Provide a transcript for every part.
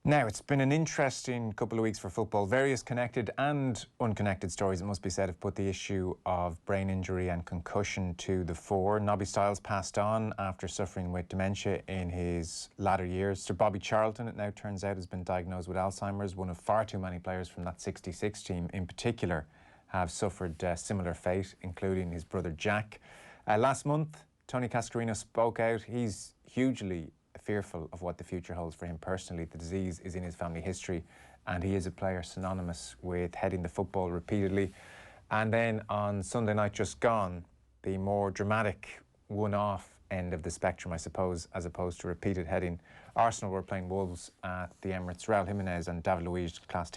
Now, it's been an interesting couple of weeks for football. Various connected and unconnected stories, it must be said, have put the issue of brain injury and concussion to the fore. Nobby Stiles passed on after suffering with dementia in his latter years. Sir Bobby Charlton, it now turns out, has been diagnosed with Alzheimer's. One of far too many players from that 66 team in particular have suffered similar fate, including his brother Jack. Last month, Tony Cascarino spoke out. He's hugely fearful of what the future holds for him personally. The disease is in his family history, and he is a player synonymous with heading the football repeatedly. And then on Sunday night just gone, the more dramatic one-off end of the spectrum, I suppose, as opposed to repeated heading. Arsenal were playing Wolves at the Emirates. Raul Jimenez and David Luiz clashed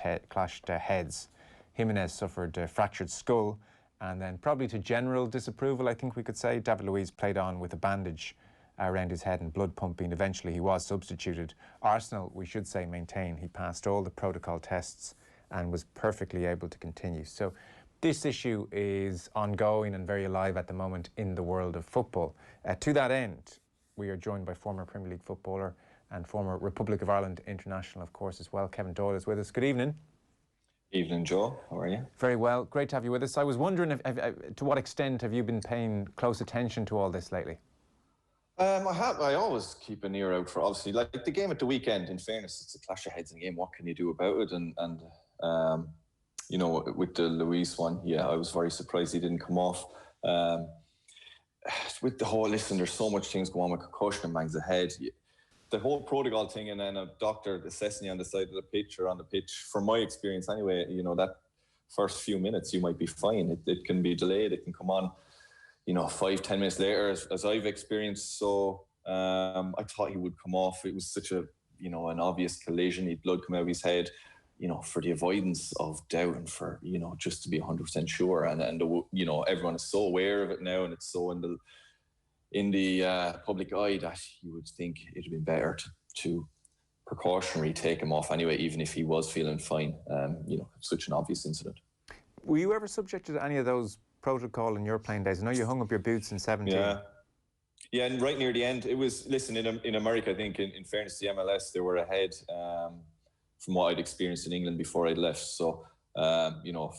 heads. Jimenez suffered a fractured skull, and then probably to general disapproval, I think we could say, David Luiz played on with a bandage around his head and blood pumping. Eventually he was substituted. Arsenal, we should say, maintain he passed all the protocol tests and was perfectly able to continue. So this issue is ongoing and very alive at the moment in the world of football. To that end, we are joined by former Premier League footballer and former Republic of Ireland international, of course, as well. Kevin Doyle is with us. Good evening. Evening, Joe. How are you? Very well. Great to have you with us. I was wondering to what extent have you been paying close attention to all this lately? I always keep an ear out for, obviously, like the game at the weekend. In fairness, it's a clash of heads in the game. What can you do about it? And you know, with the Luiz one, yeah, I was very surprised he didn't come off. With the whole, listen, there's so much things going on with concussion and bangs of head. The whole protocol thing, and then a doctor assessing you on the side of the pitch or on the pitch, from my experience anyway, you know, that first few minutes you might be fine. It can be delayed. It can come on, you know, 5-10 minutes later, as I've experienced. So I thought he would come off. It was such a, you know, an obvious collision. He had blood come out of his head, you know, for the avoidance of doubt and for, you know, just to be 100% sure. And you know, everyone is so aware of it now, and it's so in the public eye that you would think it'd be better to precautionary take him off anyway, even if he was feeling fine. You know, such an obvious incident. Were you ever subjected to any of those protocol in your playing days? I know you hung up your boots in 17. Yeah, and right near the end, it was, listen, in America, I think, in fairness to the MLS, they were ahead from what I'd experienced in England before I'd left. So, you know,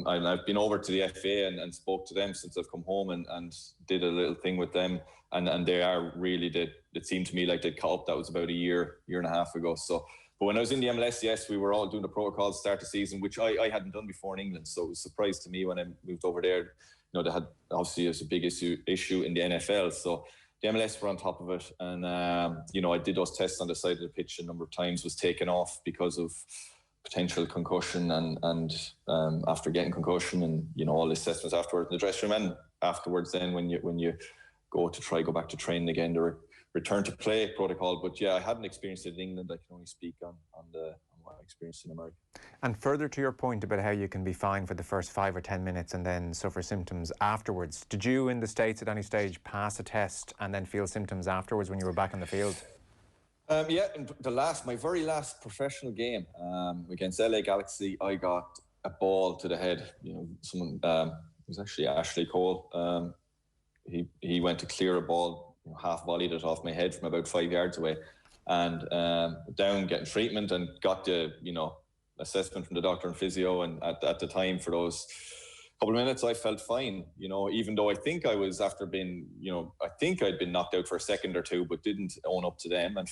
and I've been over to the FA and spoke to them since I've come home and did a little thing with them. And they are really, it seemed to me like they'd caught up. That was about a year and a half ago. So, but when I was in the MLS, yes, we were all doing the protocols to start the season, which I hadn't done before in England. So it was a surprise to me when I moved over there. You know, they had, obviously, it's a big issue in the NFL. So the MLS were on top of it. And, you know, I did those tests on the side of the pitch a number of times, was taken off because of potential concussion and after getting concussion and, you know, all the assessments afterwards in the dressing room. And afterwards then when you go back to training again, the return to play protocol. But yeah, I hadn't experienced it in England. I can only speak on what I experienced in America. And further to your point about how you can be fine for the first 5 or 10 minutes and then suffer symptoms afterwards, did you in the States at any stage pass a test and then feel symptoms afterwards when you were back on the field? Yeah, in my very last professional game against LA Galaxy, I got a ball to the head. You know, someone, it was actually Ashley Cole. He went to clear a ball, you know, half volleyed it off my head from about 5 yards away, and down getting treatment and got the, you know, assessment from the doctor and physio. And at the time, for those couple of minutes, I felt fine, you know, even though I think I was, after being, you know, I think I'd been knocked out for a second or two, but didn't own up to them, and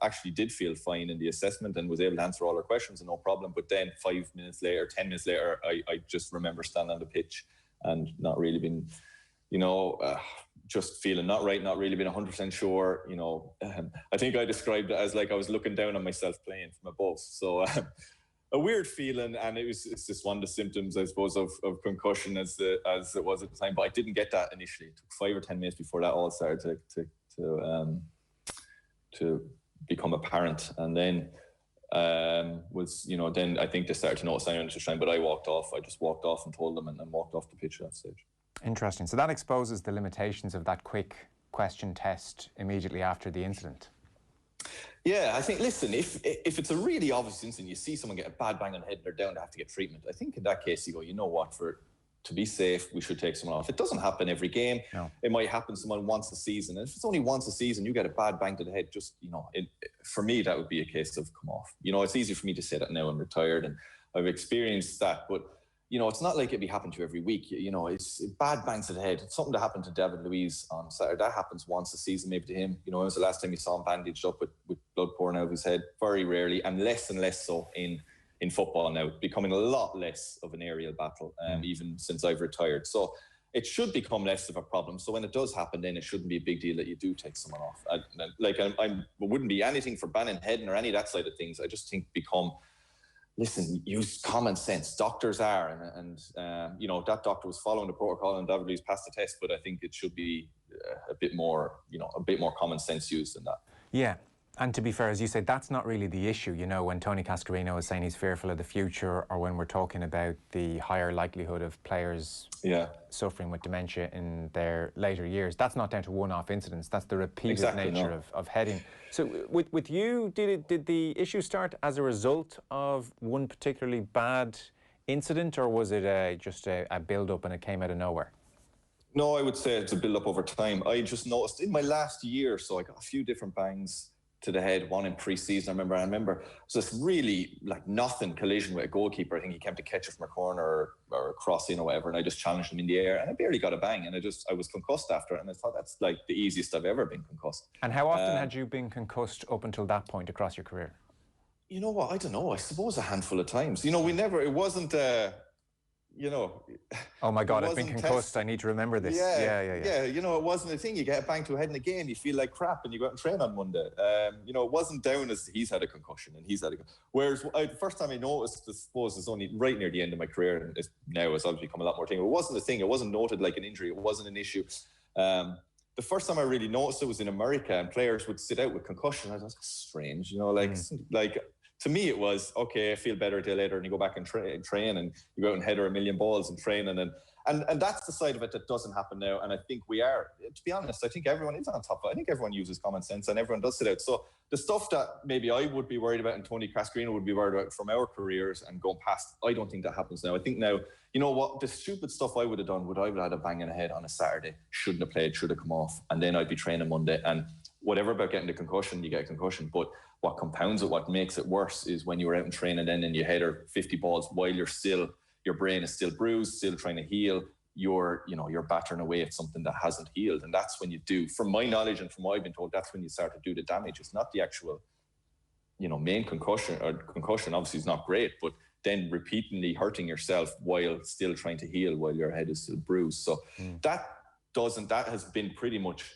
actually did feel fine in the assessment and was able to answer all their questions and no problem. But then 5 minutes later, 10 minutes later, I just remember standing on the pitch and not really being, you know, just feeling not right, not really being 100% sure, you know. I think I described it as like I was looking down on myself playing from above. So a weird feeling, and it's just one of the symptoms, I suppose, of concussion as it was at the time. But I didn't get that initially. It took 5 or 10 minutes before that all started to become apparent. And then you know, then I think they started to notice I wanted to shine, but I walked off. I just walked off and told them and walked off the pitch at that stage. Interesting. So that exposes the limitations of that quick question test immediately after the incident. Yeah, I think, listen, if it's a really obvious incident, you see someone get a bad bang on the head and they're down to have to get treatment, I think in that case you go, you know what, for to be safe, we should take someone off. It doesn't happen every game. No. It might happen to someone once a season. And if it's only once a season, you get a bad bang to the head, just, for me, that would be a case of come off. It's easy for me to say that now I'm retired and I've experienced that, but it's not like it'd be happening to you every week. It's bad bangs to the head. It's something that happened to David Luiz on Saturday. That happens once a season, maybe to him. When was the last time you saw him bandaged up with blood pouring out of his head? Very rarely, and less so in football now, becoming a lot less of an aerial battle, even since I've retired. So it should become less of a problem. So when it does happen, then it shouldn't be a big deal that you do take someone off. I wouldn't be anything for banning heading or any of that side of things. I just think listen, use common sense. Doctors are, and that doctor was following the protocol and David Luiz passed the test, but I think it should be a bit more common sense used than that. Yeah. And to be fair, as you said, that's not really the issue. When Tony Cascarino is saying he's fearful of the future, or when we're talking about the higher likelihood of players suffering with dementia in their later years, that's not down to one-off incidents. That's the repeated nature of heading. So with you, did the issue start as a result of one particularly bad incident, or was it just a build-up and it came out of nowhere? No, I would say it's a build-up over time. I just noticed in my last year, so I got a few different bangs to the head, one in pre-season. I remember it was this really nothing collision with a goalkeeper. I think he came to catch it from a corner or a crossing or whatever, and I just challenged him in the air and I barely got a bang, and I was concussed after it, and I thought that's the easiest I've ever been concussed. And how often had you been concussed up until that point across your career? You know what, I don't know, I suppose a handful of times. It wasn't oh my God, I've been concussed. I need to remember this. Yeah. It wasn't a thing. You get a bang to a head in a game, you feel like crap, and you go out and train on Monday. It wasn't down as he's had a concussion and he's had a. Whereas the first time I noticed, I suppose, is only right near the end of my career, and now it's obviously become a lot more thing. It wasn't a thing. It wasn't noted like an injury. It wasn't an issue. The first time I really noticed it was in America, and players would sit out with concussion. I was like, strange, to me, it was, okay, I feel better a day later, and you go back and train, and you go out and header a million balls and train, and that's the side of it that doesn't happen now. And I think we are, to be honest, I think everyone is on top of it. I think everyone uses common sense and everyone does sit out. So the stuff that maybe I would be worried about and Tony Cascarino would be worried about from our careers and going past, I don't think that happens now. I think now, the stupid stuff I would have done, I would have had a bang in the head on a Saturday, shouldn't have played, should have come off, and then I'd be training Monday, and whatever about getting the concussion, you get a concussion. But what compounds it, what makes it worse, is when you were out in training then and you header 50 balls while your brain is still bruised, still trying to heal, you're battering away at something that hasn't healed. And that's when you do, from my knowledge and from what I've been told, that's when you start to do the damage. It's not the actual, main concussion, or concussion obviously is not great, but then repeatedly hurting yourself while still trying to heal, while your head is still bruised. So that has been pretty much,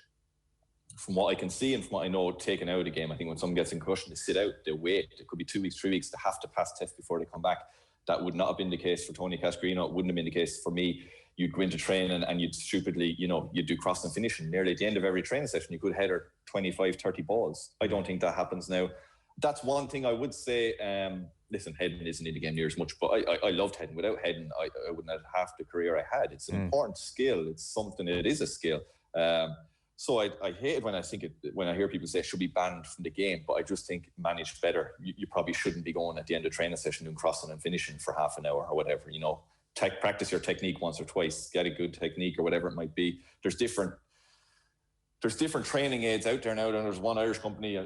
from what I can see and from what I know, taken out of the game. I think when someone gets in concussion, they sit out, they wait. It could be 2 weeks, 3 weeks. They have to pass tests before they come back. That would not have been the case for Tony Cascarino. It wouldn't have been the case for me. You'd go into training and you'd stupidly, you'd do cross and finishing. Nearly at the end of every training session, you could header 25, 30 balls. I don't think that happens now. That's one thing I would say. Listen, heading isn't in the game near as much, but I loved heading. Without heading, I wouldn't have half the career I had. It's an important skill. It's something, it is a skill. So I hate it when I hear people say it should be banned from the game, but I just think managed better. You probably shouldn't be going at the end of training session doing crossing and finishing for half an hour or whatever. Practice your technique once or twice, get a good technique or whatever it might be. There's different training aids out there now. And there's one Irish company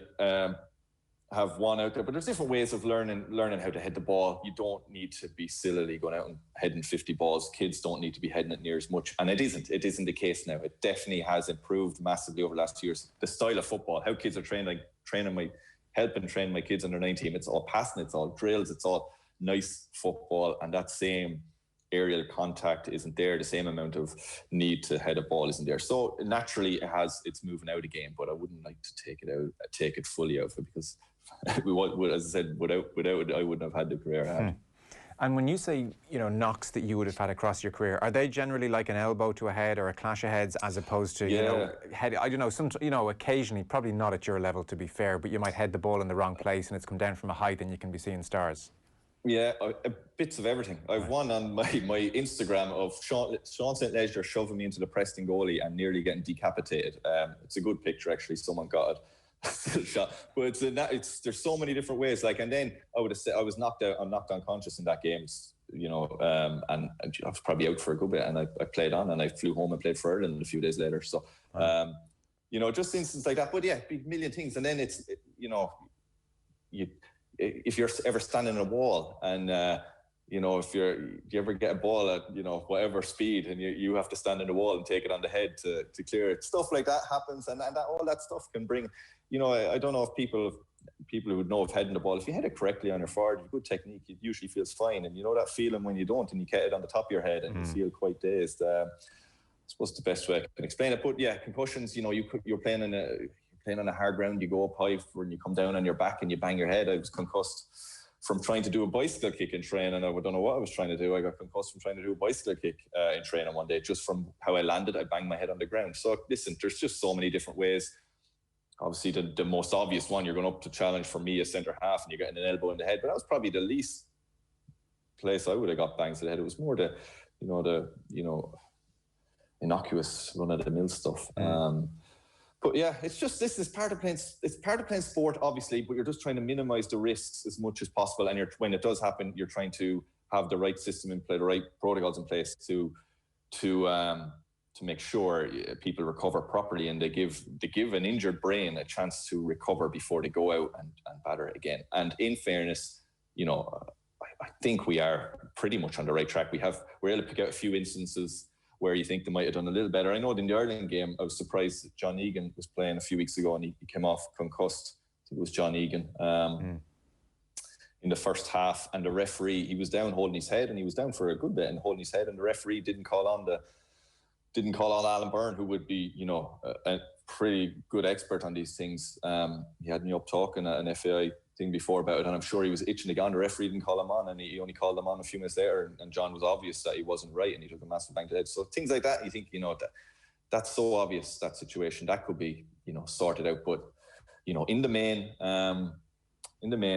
have one out there, but there's different ways of learning how to head the ball. You don't need to be sillily going out and heading 50 balls. Kids don't need to be heading it near as much, and it isn't the case now. It definitely has improved massively over the last 2 years. The style of football, how kids are helping train my kids under 19, it's all passing, it's all drills, it's all nice football, and that same aerial contact isn't there. The same amount of need to head a ball isn't there. So naturally it's moving out of the game, but I wouldn't like to take it fully out of it, because as I said, without it, I wouldn't have had the career I had. And when you say, knocks that you would have had across your career, are they generally like an elbow to a head or a clash of heads, as opposed to, head? I don't know, occasionally, probably not at your level to be fair, but you might head the ball in the wrong place and it's come down from a height and you can be seeing stars. Yeah, bits of everything. I've one on my Instagram of Sean St. Ledger shoving me into the Preston goalie and nearly getting decapitated. It's a good picture, actually. Someone got it. Shot. But there's so many different ways. And then I would have said I was knocked out. I'm knocked unconscious in that game. and I was probably out for a good bit, and I played on, and I flew home and played for Ireland a few days later. So, wow. Just instances like that. But yeah, big million things. And then if you're ever standing in a wall and, if you ever get a ball at, whatever speed, and you have to stand in the wall and take it on the head to clear it, stuff like that happens. And all that stuff can bring, I don't know if people who would know of heading the ball, if you head it correctly on your forward, you have good technique, it usually feels fine. And that feeling when you don't, and you get it on the top of your head and you feel quite dazed. I suppose the best way I can explain it. But yeah, concussions, you're playing on a hard ground, you go up high when you come down on your back and you bang your head. I was concussed from trying to do a bicycle kick in training. I don't know what I was trying to do. I got concussed from trying to do a bicycle kick in training one day. Just from how I landed, I banged my head on the ground. So listen, there's just so many different ways. Obviously, the most obvious one, you're going up to challenge for me as centre half and you're getting an elbow in the head. But that was probably the least place I would have got bangs to the head. It was more the innocuous run-of-the-mill stuff. But yeah, this is part of playing sport, obviously, but you're just trying to minimize the risks as much as possible. And when it does happen, you're trying to have the right system in play, the right protocols in place to make sure people recover properly, and they give an injured brain a chance to recover before they go out and batter it again. And in fairness, I think we are pretty much on the right track. We're able to pick out a few instances where you think they might have done a little better. I know in the Ireland game, I was surprised that John Egan was playing a few weeks ago and he came off concussed. I think it was John Egan in the first half, and the referee, he was down holding his head, and he was down for a good bit and holding his head, and the referee didn't call on Alan Byrne, who would be, a pretty good expert on these things. He had me up talking at an FAI thing before about it, and I'm sure he was itching to go on. The referee didn't call him on, and he only called him on a few minutes later, and John was obvious that he wasn't right, and he took a massive bang to the head. So things like that, you think, that's so obvious, that situation, that could be, sorted out. But, in the main,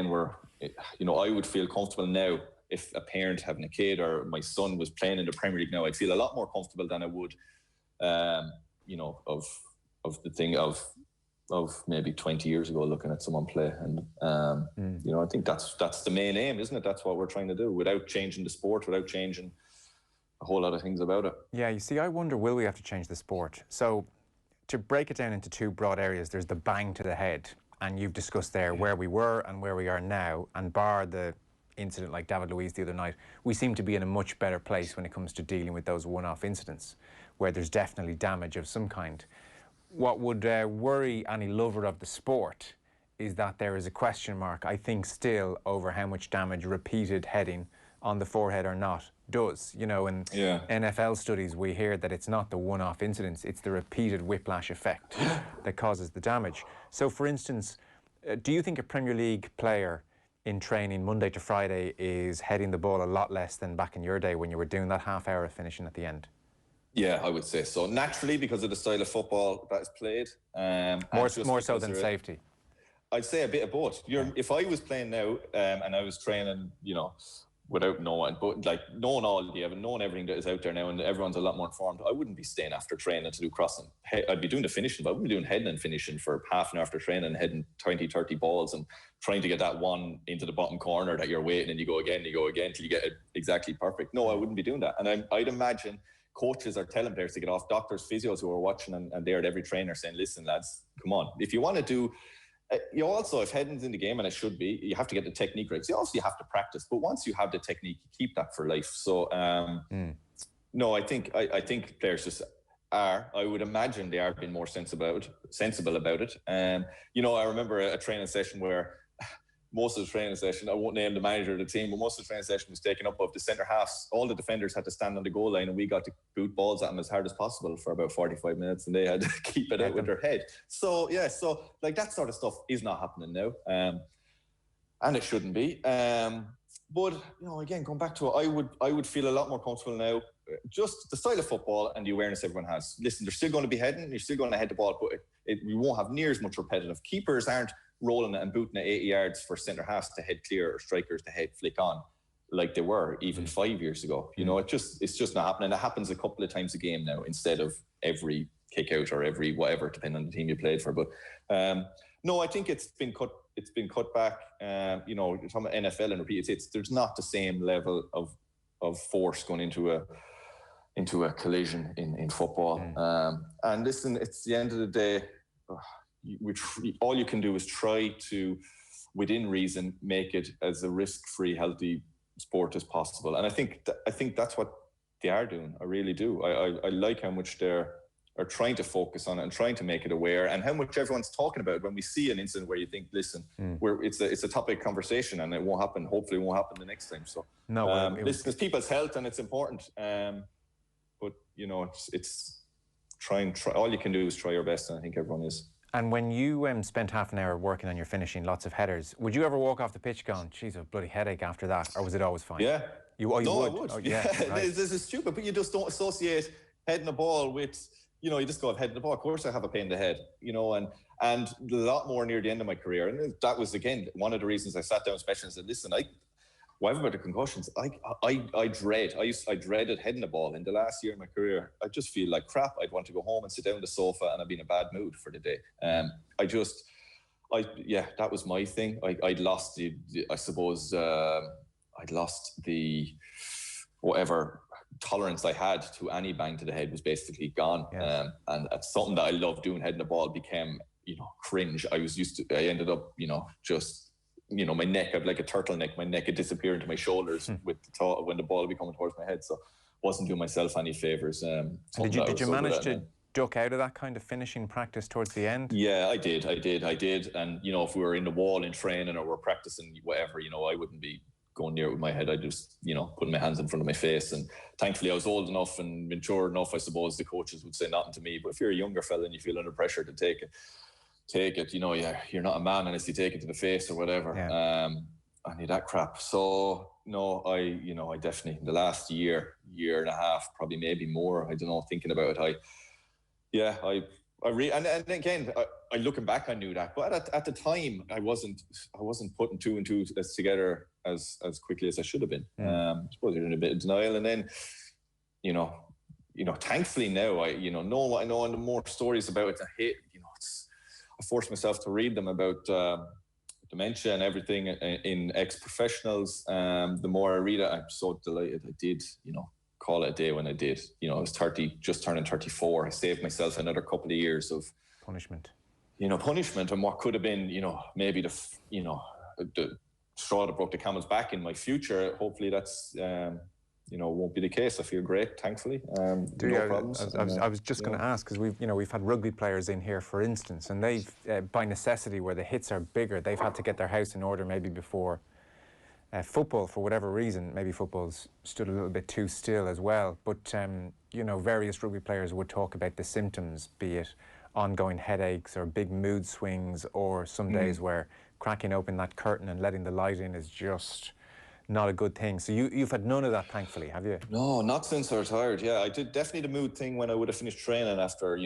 we're, I would feel comfortable now if a parent having a kid or my son was playing in the Premier League now. I'd feel a lot more comfortable than I would, of the thing of maybe 20 years ago looking at someone play. And, I think that's the main aim, isn't it? That's what we're trying to do, without changing the sport, without changing a whole lot of things about it. Yeah, you see, I wonder, will we have to change the sport? So to break it down into two broad areas, there's the bang to the head, and you've discussed there where we were and where we are now, and bar the incident like David Luiz the other night, we seem to be in a much better place when it comes to dealing with those one-off incidents where there's definitely damage of some kind. What would worry any lover of the sport is that there is a question mark, I think, still over how much damage repeated heading on the forehead or not does. In NFL studies, we hear that it's not the one-off incidents, it's the repeated whiplash effect that causes the damage. So, for instance, do you think a Premier League player in training Monday to Friday is heading the ball a lot less than back in your day when you were doing that half hour of finishing at the end? Yeah, I would say so. Naturally, because of the style of football that is played. More so than safety? I'd say a bit of both. If I was playing now and I was training, without knowing, but like knowing all the evidence, knowing everything that is out there now, and everyone's a lot more informed, I wouldn't be staying after training to do crossing. I'd be doing the finishing, but I wouldn't be doing heading and finishing for half an hour after training, and heading 20, 30 balls and trying to get that one into the bottom corner that you're waiting, and you go again till you get it exactly perfect. No, I wouldn't be doing that. And I'd imagine coaches are telling players to get off, doctors, physios who are watching and they're at every trainer saying, listen, lads, come on. If you want to do... also, if heading's in the game, and it should be, you have to get the technique right. So you also have to practice, but once you have the technique, you keep that for life. So, no, I think players just are. I would imagine they are being more sensible about it. I remember a training session where most of the training session, I won't name the manager of the team, but most of the training session was taken up of the centre halves. All the defenders had to stand on the goal line, and we got to boot balls at them as hard as possible for about 45 minutes, and they had to keep it out with their head. So, yeah, like that sort of stuff is not happening now, and it shouldn't be. But, again, going back to it, I would feel a lot more comfortable now. Just the style of football and the awareness everyone has. Listen, they're still going to be heading, you're still going to head the ball, but we won't have near as much repetitive. Keepers aren't rolling it and booting it 80 yards for centre halves to head clear, or strikers to head flick on like they were even 5 years ago. It's just not happening. It happens a couple of times a game now instead of every kick out or every whatever, depending on the team you played for. But no, I think it's been cut back. You're talking about NFL and repeat. There's not the same level of force going into a collision in football. And listen, it's the end of the day, all you can do is try to, within reason, make it as a risk-free, healthy sport as possible. And I think that's what they are doing. I really do. I like how much they're trying to focus on it and trying to make it aware, and how much everyone's talking about it. When we see an incident where you think, listen, it's a topic of conversation, and it won't happen. Hopefully, it won't happen the next time. So, listen, it's people's health, and it's important. But you know, it's try. All you can do is try your best, and I think everyone is. And when you spent half an hour working on your finishing, lots of headers, would you ever walk off the pitch going, geez, a bloody headache after that? Or was it always fine? Yeah. You would? I would. Oh, yeah. Right. This is stupid, but you just don't associate heading the ball with, you know, you just go, I've headed the ball. Of course I have a pain in the head, you know, and a lot more near the end of my career. And that was, again, one of the reasons I sat down especially and said, listen, whatever about the concussions, I dreaded heading the ball. In the last year of my career, I just feel like crap. I'd want to go home and sit down on the sofa, and I'd be in a bad mood for the day. That was my thing. I'd lost I'd lost the whatever tolerance I had to any bang to the head was basically gone. Yes. And it's something that I love doing, heading the ball, became, you know, cringe. I ended up, you know, just, you know, my neck, I'd like a turtleneck, my neck had disappeared into my shoulders with the thought when the ball would be coming towards my head. So wasn't doing myself any favours. Did you manage to duck out of that kind of finishing practice towards the end? Yeah, I did. And, you know, if we were in the wall in training or we're practicing whatever, you know, I wouldn't be going near it with my head. I just, you know, putting my hands in front of my face. And thankfully I was old enough and mature enough, I suppose the coaches would say nothing to me. But if you're a younger fella and you feel under pressure to take it, you know, you're not a man unless you take it to the face or whatever. Yeah. I need that crap. So no, I definitely, in the last year and a half, probably maybe more, I don't know, thinking about it, and again, I looking back, I knew that, but at the time, I wasn't putting two and two together as quickly as I should have been. I suppose you're in a bit of denial, and then, you know, thankfully now I know and the more stories about it, I forced myself to read them about dementia and everything in ex-professionals. The more I read it, I'm so delighted I did, you know, call it a day when I did. You know, I was 30, just turning 34. I saved myself another couple of years of punishment, and what could have been, you know, maybe the straw that broke the camel's back in my future. Hopefully that's, won't be the case. I feel great, thankfully. No problems. I was just going to ask, because we've had rugby players in here, for instance, and they've, by necessity, where the hits are bigger, they've had to get their house in order maybe before football, for whatever reason. Maybe football's stood a little bit too still as well. But, various rugby players would talk about the symptoms, be it ongoing headaches or big mood swings, or some days where cracking open that curtain and letting the light in is just not a good thing. So you've had none of that, thankfully, have you? No, not since I retired. Yeah, I did definitely the mood thing when I would have finished training after,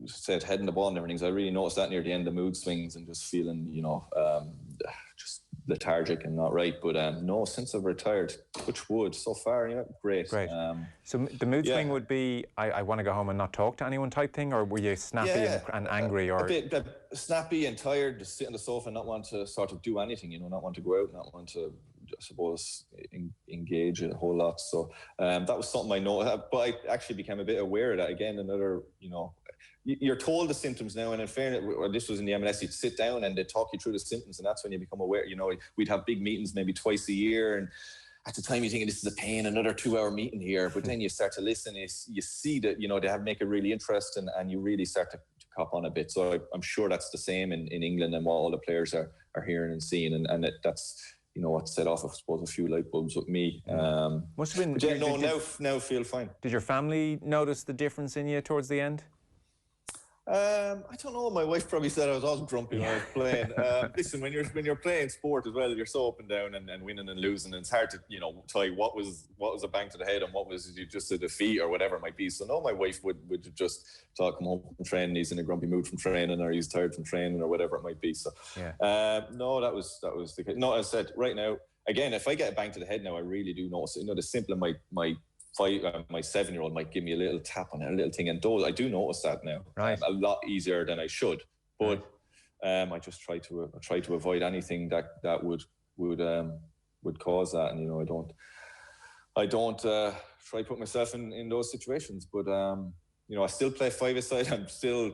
said heading the ball and everything. So I really noticed that near the end, the mood swings and just feeling, just lethargic and not right. But no, since I've retired, touch wood, so far, great. So the mood swing would be, I want to go home and not talk to anyone type thing, or were you snappy and angry? Or a bit snappy and tired, just sit on the sofa and not want to sort of do anything, not want to go out, not want to, I suppose, engage a whole lot. So that was something I know, but I actually became a bit aware of that. Again, another, you're told the symptoms now, and in fairness, this was in the MLS, you'd sit down and they'd talk you through the symptoms, and that's when you become aware. We'd have big meetings maybe twice a year, and at the time you're thinking, this is a pain, another 2-hour meeting here, but then you start to listen, you see that, they have make it really interesting, and you really start to cop on a bit. So I'm sure that's the same in England, and what all the players are hearing and seeing, and that's, what set off, I suppose, a few light bulbs with me. Must have been. Now feel fine. Did your family notice the difference in you towards the end? I don't know. My wife probably said I was always grumpy when I was playing. Listen, when you're playing sport as well, you're so up and down and winning and losing, and it's hard to tell you what was a bang to the head and what was just a defeat or whatever it might be. So no, my wife would just come home from training, he's in a grumpy mood from training, or he's tired from training, or whatever it might be. So no, that was the case. No, as I said, right now, again, if I get a bang to the head now, I really do notice it. The simple my 7-year-old might give me a little tap on it, a little thing, and I do notice that now. Right. A lot easier than I should, but I just try to avoid anything that would cause that, and I don't try put myself in those situations. But I still play five-a-side. I'm still,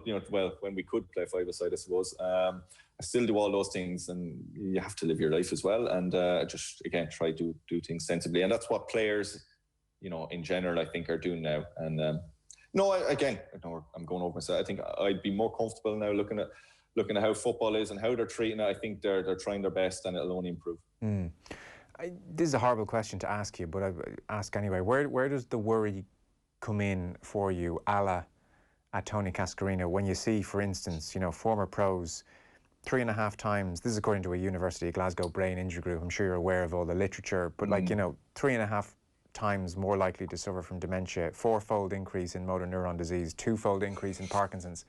when we could play five-a-side, I suppose. I still do all those things, and you have to live your life as well. And just again, try to do things sensibly, and that's what players, in general, I think are doing now. And I know I'm going over myself. I think I'd be more comfortable now looking at how football is and how they're treating it. I think they're trying their best, and it'll only improve. This is a horrible question to ask you, but I ask anyway. Where does the worry come in for you, at Tony Cascarino, when you see, for instance, former pros 3.5 times, this is according to a University of Glasgow brain injury group, I'm sure you're aware of all the literature, but 3.5 times more likely to suffer from dementia, 4-fold increase in motor neuron disease, 2-fold increase in Parkinson's.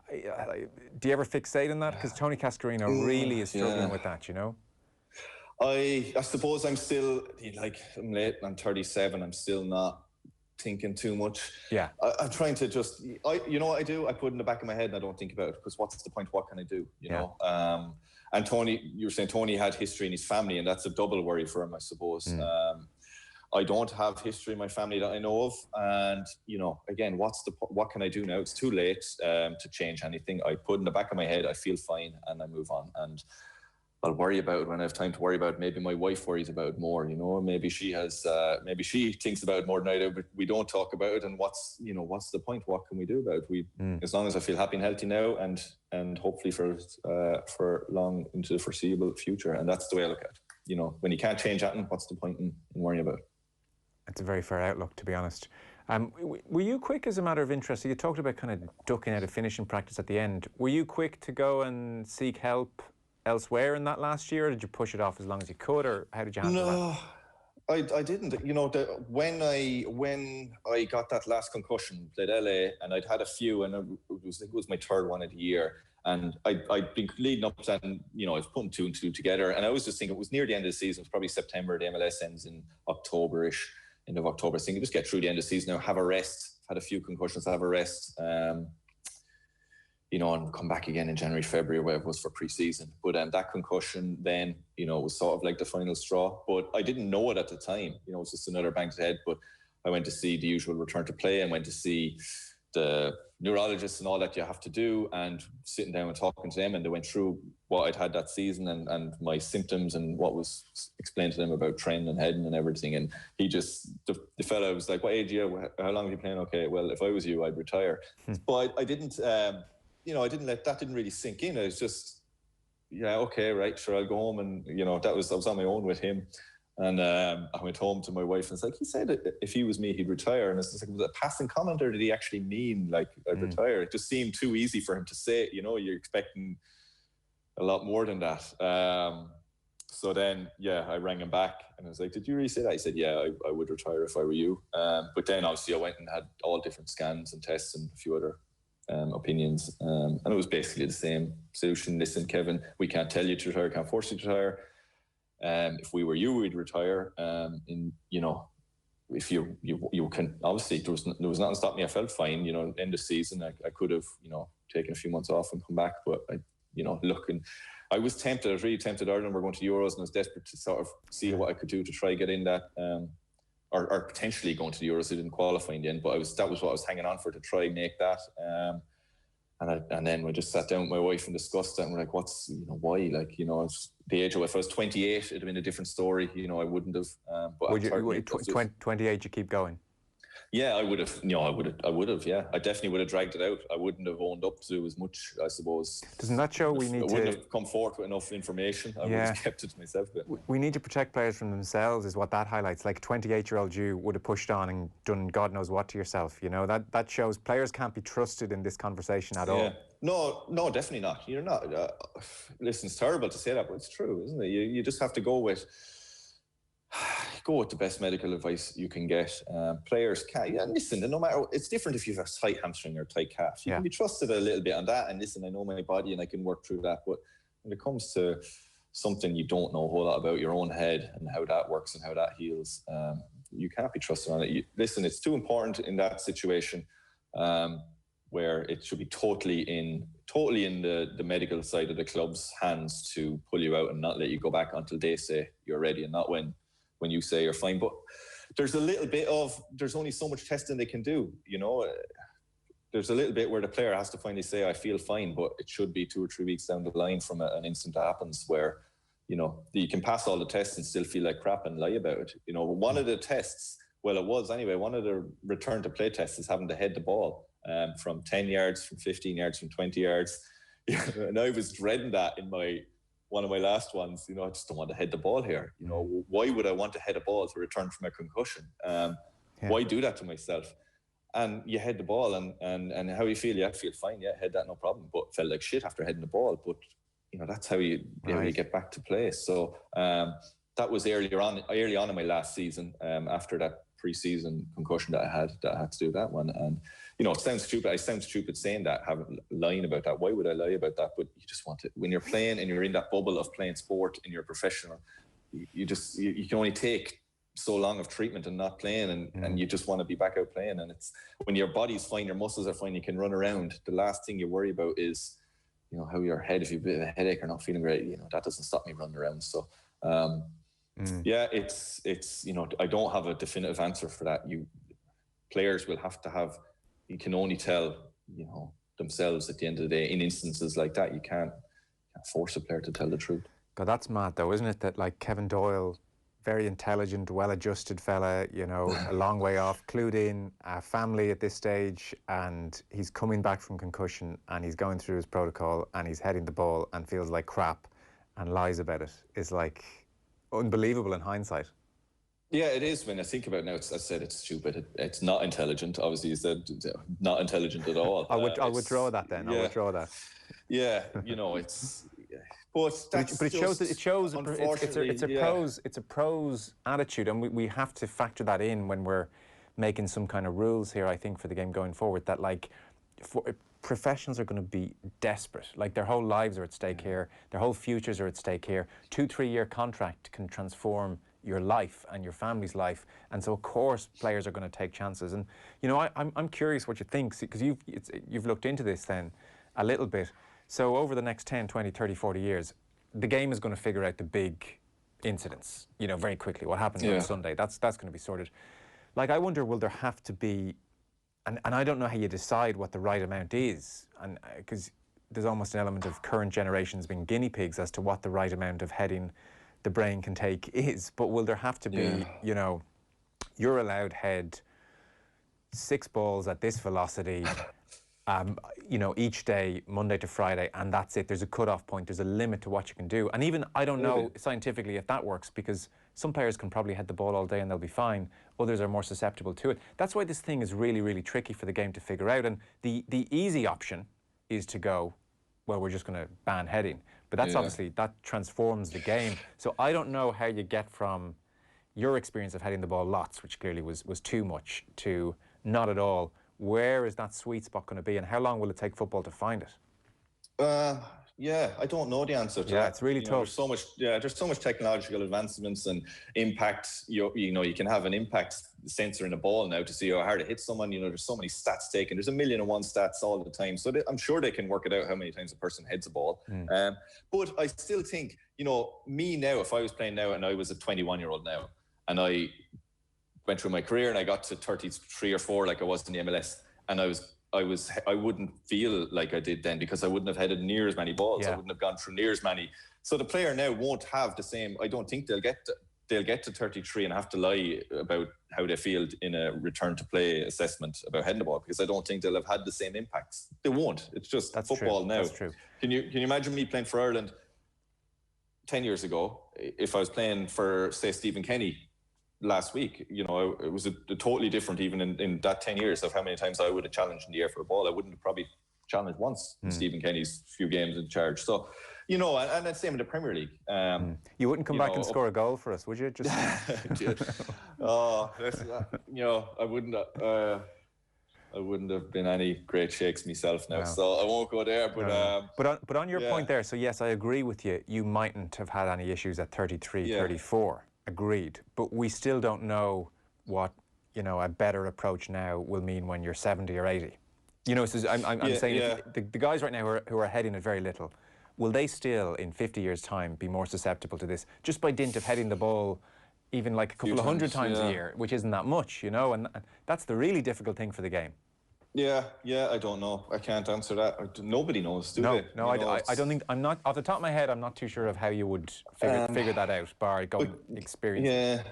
Do you ever fixate on that? Because Tony Cascarino really is struggling with that, I suppose I'm still, I'm late, I'm 37, I'm still not thinking too much. Yeah. I'm trying to just, you know what I do? I put it in the back of my head and I don't think about it, because what's the point? What can I do? You know? And Tony, you were saying Tony had history in his family, and that's a double worry for him, I suppose. I don't have history in my family that I know of, and again, what can I do now? It's too late to change anything. I put in the back of my head, I feel fine, and I move on, and I'll worry about it when I have time to worry about it. Maybe my wife worries about it more, maybe she has, maybe she thinks about it more than I do, but we don't talk about it. And what's the point? What can we do about it? As long as I feel happy and healthy now, and hopefully for long into the foreseeable future. And that's the way I look at it. When you can't change that, what's the point in worrying about it? It's a very fair outlook, to be honest. Were you quick, as a matter of interest? So you talked about kind of ducking out of finishing practice at the end. Were you quick to go and seek help elsewhere in that last year, or did you push it off as long as you could, or how did you handle that? I didn't. When I got that last concussion, played LA, and I'd had a few, and it was my third one of the year, and I'd been leading up to that, and I was putting 2 and 2 together, and I was just thinking it was near the end of the season. It was probably September. The MLS ends in October-ish, end of October. I was thinking, just get through the end of the season now, have a rest. I've had a few concussions, have a rest. And come back again in January, February, where it was for pre-season. But that concussion then, was sort of like the final straw. But I didn't know it at the time. It was just another bang to the head. But I went to see the usual return to play, and went to see the neurologists and all that you have to do, and sitting down and talking to them. And they went through what I'd had that season, and my symptoms, and what was explained to them about training and heading and everything. And he just, the fella was like, what age are you? How long have you playing? Okay, well, if I was you, I'd retire. But I didn't... I didn't really sink in. It was just, okay, right, sure, I'll go home. And, I was on my own with him. And I went home to my wife, and it's like, he said if he was me, he'd retire. And it's like, was it a passing comment, or did he actually mean, like, I'd retire? It just seemed too easy for him to say. You're expecting a lot more than that. So then, I rang him back, and I was like, did you really say that? He said, yeah, I would retire if I were you. But then, obviously, I went and had all different scans and tests and a few other opinions, and it was basically the same solution. Listen, Kevin, we can't tell you to retire, can't force you to retire. If we were you, we'd retire. If you can, obviously there was nothing stopping me. I felt fine. End of season, I could have taken a few months off and come back, but I was tempted. I was really tempted. Ireland were going to Euros, and I was desperate to sort of see what I could do to try get in that. Or potentially going to the Euros. I didn't qualify in the end, but that was what I was hanging on for, to try and make that. And then we just sat down with my wife and discussed that, and we're like, why? It's the age of, if I was 28, it'd have been a different story. I wouldn't have. But would you, 28, you keep going? Yeah, I would have. I would have. Yeah, I definitely would have dragged it out. I wouldn't have owned up to as much, I suppose. Doesn't that show we need to? I wouldn't have come forward with enough information. I would have kept it to myself a bit. We need to protect players from themselves, is what that highlights. Like, 28-year-old you would have pushed on and done God knows what to yourself. That shows players can't be trusted in this conversation at all. No, definitely not. You're not. Listen, it's terrible to say that, but it's true, isn't it? You just have to go with the best medical advice you can get. Players can't. Listen, no matter, it's different if you have a tight hamstring or a tight calf. You can be trusted a little bit on that. And listen, I know my body and I can work through that. But when it comes to something you don't know a whole lot about, your own head and how that works and how that heals, you can't be trusted on it. Listen, it's too important in that situation, where it should be totally in the medical side of the club's hands to pull you out and not let you go back until they say you're ready, and not when you say you're fine. But there's a little bit of, there's only so much testing they can do, you know. There's a little bit where the player has to finally say, I feel fine, but it should be 2 or 3 weeks down the line from an incident that happens where, you know, you can pass all the tests and still feel like crap and lie about it. You know, one of the tests, well, it was anyway, one of the return to play tests is having to head the ball from 10 yards, from 15 yards, from 20 yards. And I was dreading that in one of my last ones. You know, I just don't want to head the ball here. You know, why would I want to head a ball to return from a concussion? Why do that to myself? And you head the ball and how you feel, I feel fine, head that, no problem. But felt like shit after heading the ball. But, you know, that's how you get back to play. So that was early on in my last season, after that pre-season concussion that I had to do that one. And, you know, it sounds stupid. I sound stupid saying that, lying about that. Why would I lie about that? But you just want it. When you're playing and you're in that bubble of playing sport and you're professional, you can only take so long of treatment and not playing, and you just want to be back out playing. And it's when your body's fine, your muscles are fine, you can run around. The last thing you worry about is, you know, how your head, if you've a bit of a headache or not feeling great, you know, that doesn't stop me running around. So it's you know, I don't have a definitive answer for that. Players will have to have, you can only tell, you know, themselves at the end of the day. In instances like that, you can't force a player to tell the truth. God, that's mad though, isn't it? That like Kevin Doyle, very intelligent, well-adjusted fella, you know, a long way off, clued in, family at this stage, and he's coming back from concussion and he's going through his protocol and he's heading the ball and feels like crap and lies about it. Is like unbelievable in hindsight. Yeah, it is. When I think about it now, I said it's stupid. It's not intelligent. Obviously, you said not intelligent at all. I'll withdraw that then. I'll withdraw that. Yeah, you know, it's... But it shows it's a pros attitude, and we have to factor that in when we're making some kind of rules here, I think, for the game going forward, that like professionals are going to be desperate. Like their whole lives are at stake here, their whole futures are at stake here. 2-3 year contract can transform your life and your family's life, and so of course players are going to take chances. And you know, I'm curious what you think, because you've looked into this then a little bit. So over the next 10, 20, 30, 40 years, the game is going to figure out the big incidents, you know, very quickly. What happened on Sunday, that's going to be sorted. Like, I wonder, will there have to be, and I don't know how you decide what the right amount is, and because there's almost an element of current generations being guinea pigs as to what the right amount of heading the brain can take is, but will there have to be, you know, you're allowed head 6 balls at this velocity, you know, each day, Monday to Friday, and that's it. There's a cut-off point. There's a limit to what you can do. And even, I don't know scientifically if that works, because some players can probably head the ball all day and they'll be fine. Others are more susceptible to it. That's why this thing is really, really tricky for the game to figure out. And the easy option is to go, well, we're just going to ban heading. But that's obviously, that transforms the game. So I don't know how you get from your experience of heading the ball lots, which clearly was too much, to not at all. Where is that sweet spot going to be, and how long will it take football to find it? Yeah, I don't know the answer to that. It's really tough. There's so much technological advancements and impact. You know, you can have an impact sensor in a ball now to see how hard it hits someone. You know, there's so many stats taken. There's 1,000,001 stats all the time. So I'm sure they can work it out how many times a person heads a ball. But I still think, you know, me now, if I was playing now and I was a 21-year-old now, and I went through my career and I got to 33 or 4 like I was in the MLS, and I wouldn't feel like I did then, because I wouldn't have headed near as many balls. I wouldn't have gone through near as many. So the player now won't have the same. I don't think they'll get to 33 and have to lie about how they feel in a return to play assessment about heading the ball, because I don't think they'll have had the same impacts. They won't. It's just football now. That's true. Can you imagine me playing for Ireland 10 years ago, if I was playing for, say, Stephen Kenny last week? You know, it was a totally different, even in that 10 years, of how many times I would have challenged in the air for a ball. I wouldn't have probably challenged once in Stephen Kenny's few games in charge. So, you know, and the same in the Premier League. You wouldn't come back and score a goal for us, would you? Just you know, I wouldn't have been any great shakes myself now, so I won't go there. But on your point there, so yes, I agree with you. You mightn't have had any issues at 33, 34. Agreed. But we still don't know what, you know, a better approach now will mean when you're 70 or 80. You know, so I'm saying if the guys right now who are heading it very little, will they still, in 50 years' time, be more susceptible to this, just by dint of heading the ball even like a couple of hundred times a year, which isn't that much, you know, and that's the really difficult thing for the game. Yeah, I don't know. I can't answer that. Nobody knows, do they? No, I don't think, I'm not, off the top of my head, I'm not too sure of how you would figure that out, bar going experience. Yeah.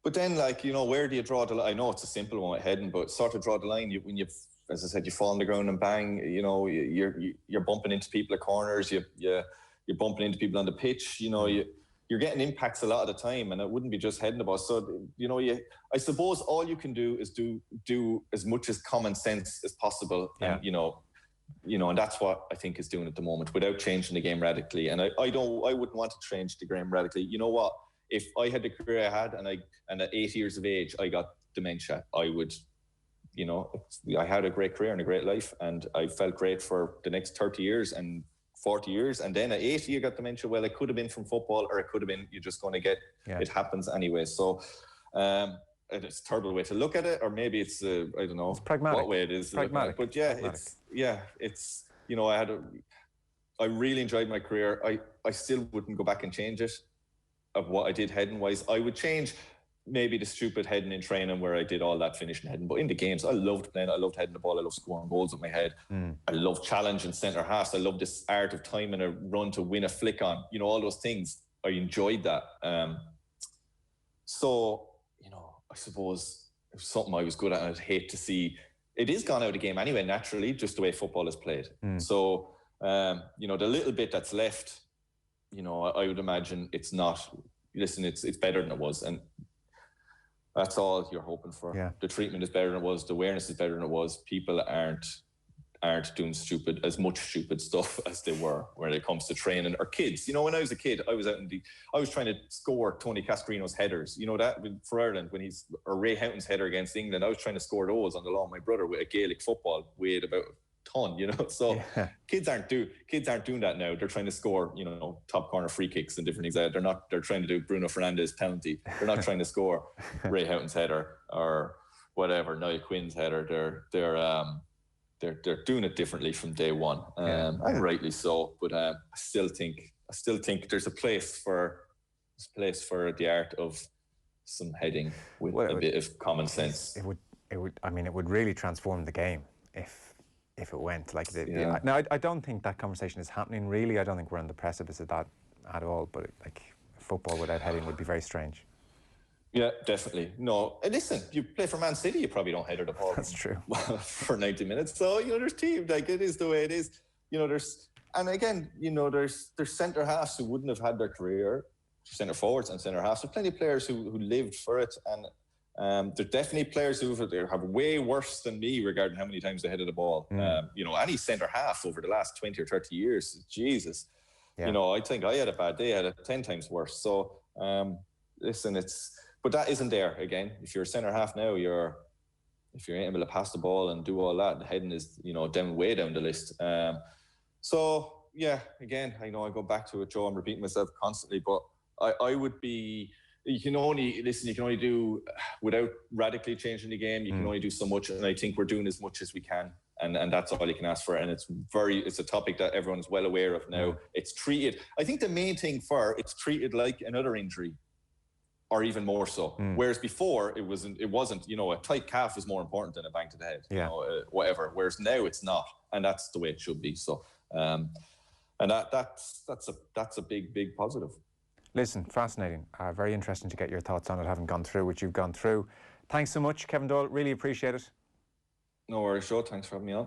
But then, like, you know, where do you draw the line? I know it's a simple one with heading, but sort of draw the line when you, as I said, you fall on the ground and bang, you know, you're bumping into people at corners, you're bumping into people on the pitch, you know, you're getting impacts a lot of the time, and it wouldn't be just heading the ball. So, you know, I suppose all you can do is do as much as common sense as possible, and you know, and that's what I think is doing at the moment without changing the game radically. And I wouldn't want to change the game radically. You know what? If I had the career I had, and at 8 years of age I got dementia, I would, you know, I had a great career and a great life, and I felt great for the next 30 years and 40 years. And then at 80 you got dementia. Well, it could have been from football, or it could have been you're just going to get, it happens anyway. So it's a terrible way to look at it, or maybe it's I don't know, it's pragmatic. What way it is pragmatic. But it's you know, I really enjoyed my career. I still wouldn't go back and change it of what I did heading wise. I would change maybe the stupid heading in training where I did all that finishing heading, but in the games I loved playing. I loved heading the ball. I loved scoring goals with my head. I love challenging centre halves. I love this art of timing a run to win a flick on, you know, all those things. I enjoyed that. So, you know, I suppose it was something I was good at, and I'd hate to see it is gone out of the game anyway, naturally, just the way football is played. So, you know, the little bit that's left, you know, I would imagine it's better than it was. And that's all you're hoping for. Yeah. The treatment is better than it was. The awareness is better than it was. People aren't doing as much stupid stuff as they were when it comes to training. Or kids, you know, when I was a kid, I was trying to score Tony Cascarino's headers. You know that for Ireland or Ray Houghton's header against England. I was trying to score those on the lawn. My brother with a Gaelic football weighed about ton, you know. So kids aren't doing that now. They're trying to score, you know, top corner free kicks and different things. They're trying to do Bruno Fernandes penalty. They're not trying to score Ray Houghton's header or whatever, Niall Quinn's header. They're doing it differently from day one, and rightly so. But I still think there's a place for the art of some heading with a bit of common sense. It would really transform the game if it went like now. I don't think that conversation is happening really. I don't think we're on the precipice of that at all. But like football without heading would be very strange. Yeah, definitely. No, and listen, you play for Man City, you probably don't header the ball. That's true. For 90 minutes. So, you know, there's teams, like, it is the way it is. You know, there's centre halves who wouldn't have had their career, centre forwards and centre halves. There's plenty of players who lived for it, and there's definitely players who have way worse than me regarding how many times they headed the ball. You know, any centre half over the last 20 or 30 years, Jesus. Yeah. You know, I think I had a bad day. I had it 10 times worse. So, listen, but that isn't there again. If you're a centre half now, if you're able to pass the ball and do all that, the heading is, you know, way down the list. So yeah, again, I know I go back to it, Joe. I'm repeating myself constantly, but I would be. You can only do without radically changing the game. You can only do so much, and I think we're doing as much as we can, and that's all you can ask for. And it's a topic that everyone's well aware of now. It's treated. I think the main thing it's treated like another injury, or even more so. Whereas before it wasn't. You know, a tight calf was more important than a bang to the head. You know, whatever. Whereas now it's not, and that's the way it should be. So, and that's a big positive. Listen, fascinating. Very interesting to get your thoughts on it, having gone through what you've gone through. Thanks so much, Kevin Doyle. Really appreciate it. No worries, Joe. Thanks for having me on.